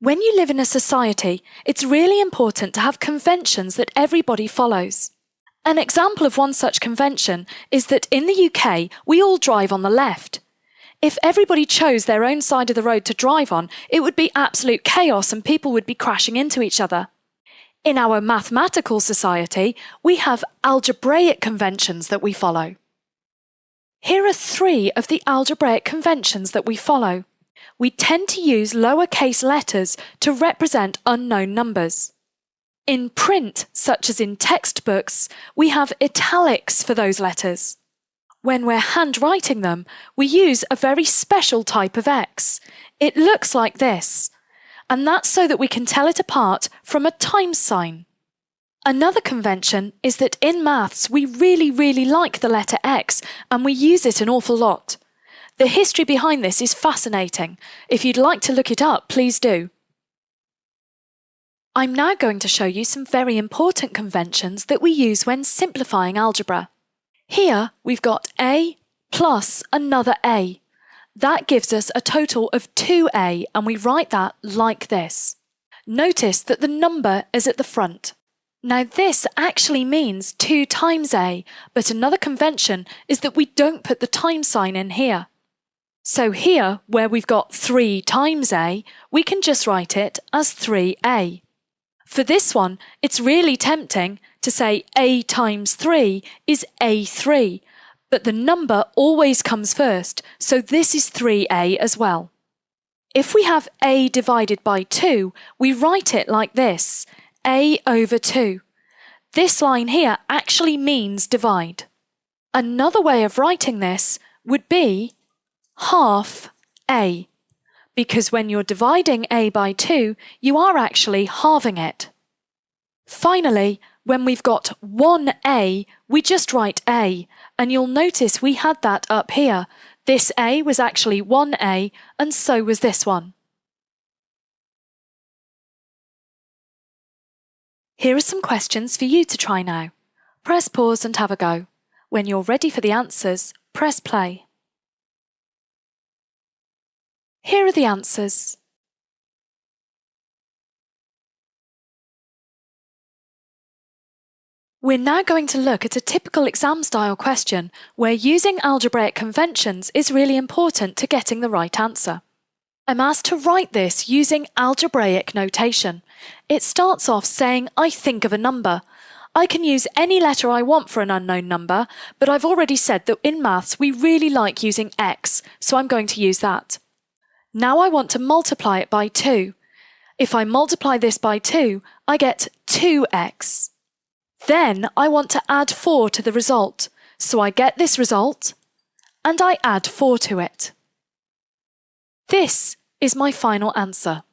When you live in a society, it's really important to have conventions that everybody follows. An example of one such convention is that in the UK, we all drive on the left. If everybody chose their own side of the road to drive on, it would be absolute chaos and people would be crashing into each other. In our mathematical society, we have algebraic conventions that we follow. Here are 3 of the algebraic conventions that we follow. We tend to use lowercase letters to represent unknown numbers. In print, such as in textbooks, we have italics for those letters. When we're handwriting them, we use a very special type of X. It looks like this, and that's so that we can tell it apart from a times sign. Another convention is that in maths we really like the letter X and we use it an awful lot. The history behind this is fascinating. If you'd like to look it up, please do. I'm now going to show you some very important conventions that we use when simplifying algebra. Here we've got A plus another A. That gives us a total of 2A and we write that like this. Notice that the number is at the front. Now this actually means 2 times A, but another convention is that we don't put the times sign in here. So here, where we've got 3 times A, we can just write it as 3A. For this one, it's really tempting to say A times 3 is A3, but the number always comes first, so this is 3A as well. If we have A divided by 2, we write it like this, A over 2. This line here actually means divide. Another way of writing this would be half A, because when you're dividing A by 2, you are actually halving it. Finally, when we've got 1A, we just write A, and you'll notice we had that up here. This A was actually 1A, and so was this one. Here are some questions for you to try now. Press pause and have a go. When you're ready for the answers, press play. Here are the answers. We're now going to look at a typical exam-style question where using algebraic conventions is really important to getting the right answer. I'm asked to write this using algebraic notation. It starts off saying, I think of a number. I can use any letter I want for an unknown number, but I've already said that in maths we really like using X, so I'm going to use that. Now I want to multiply it by 2. If I multiply this by 2, I get 2x. Then I want to add 4 to the result, so I get this result, and I add 4 to it. This is my final answer.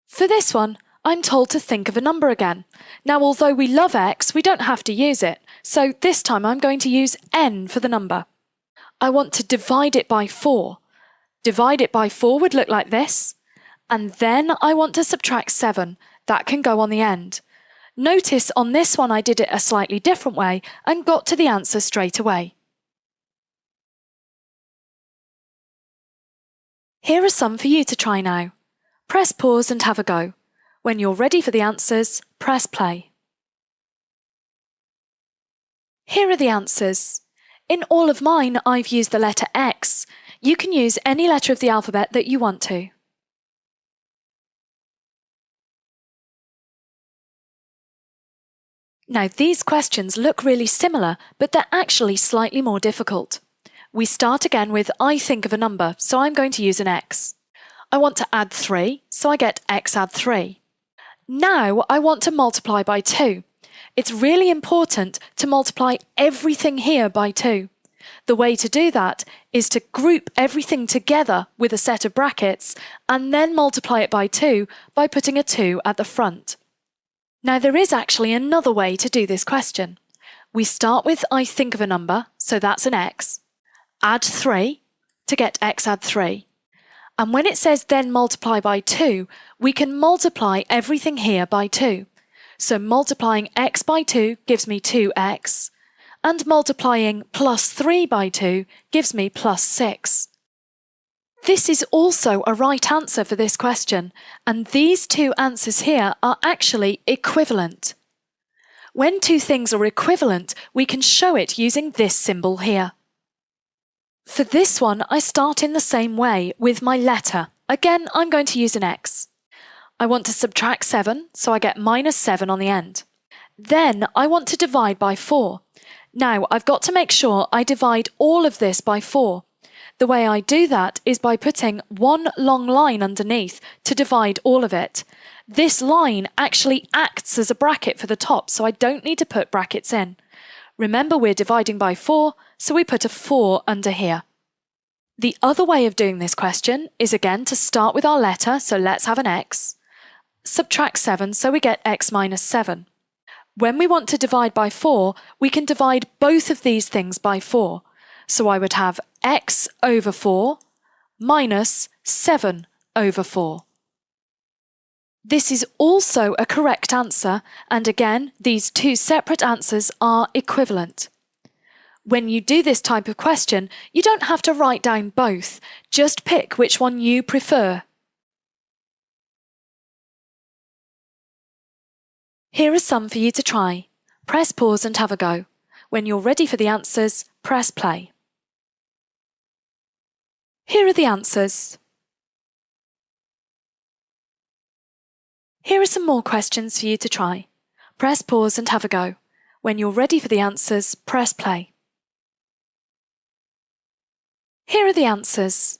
For this one, I'm told to think of a number again. Now, although we love x, we don't have to use it, so this time I'm going to use n for the number. I want to divide it by 4. Divide it by 4 would look like this, and then I want to subtract 7. That can go on the end. Notice on this one I did it a slightly different way and got to the answer straight away. Here are some for you to try now. Press pause and have a go. When you're ready for the answers, press play. Here are the answers. In all of mine, I've used the letter X. You can use any letter of the alphabet that you want to. Now, these questions look really similar, but they're actually slightly more difficult. We start again with I think of a number, so I'm going to use an X. I want to add 3, so I get X add 3. Now I want to multiply by 2. It's really important to multiply everything here by 2. The way to do that is to group everything together with a set of brackets and then multiply it by 2 by putting a 2 at the front. Now there is actually another way to do this question. We start with I think of a number, so that's an X. Add 3 to get X add 3. And when it says then multiply by 2, we can multiply everything here by 2. So multiplying x by 2 gives me 2x, and multiplying plus 3 by 2 gives me plus 6. This is also a right answer for this question, and these two answers here are actually equivalent. When two things are equivalent, we can show it using this symbol here. For this one, I start in the same way with my letter. Again, I'm going to use an x. I want to subtract 7, so I get minus 7 on the end. Then I want to divide by 4. Now, I've got to make sure I divide all of this by 4. The way I do that is by putting one long line underneath to divide all of it. This line actually acts as a bracket for the top, so I don't need to put brackets in. Remember, we're dividing by 4, so we put a 4 under here. The other way of doing this question is again to start with our letter, so let's have an x. Subtract 7, so we get x minus 7. When we want to divide by 4, we can divide both of these things by 4. So I would have x over 4 minus 7 over 4. This is also a correct answer, and again, these two separate answers are equivalent. When you do this type of question, you don't have to write down both, just pick which one you prefer. Here are some for you to try. Press pause and have a go. When you're ready for the answers, press play. Here are the answers. Here are some more questions for you to try. Press pause and have a go. When you're ready for the answers, press play. Here are the answers.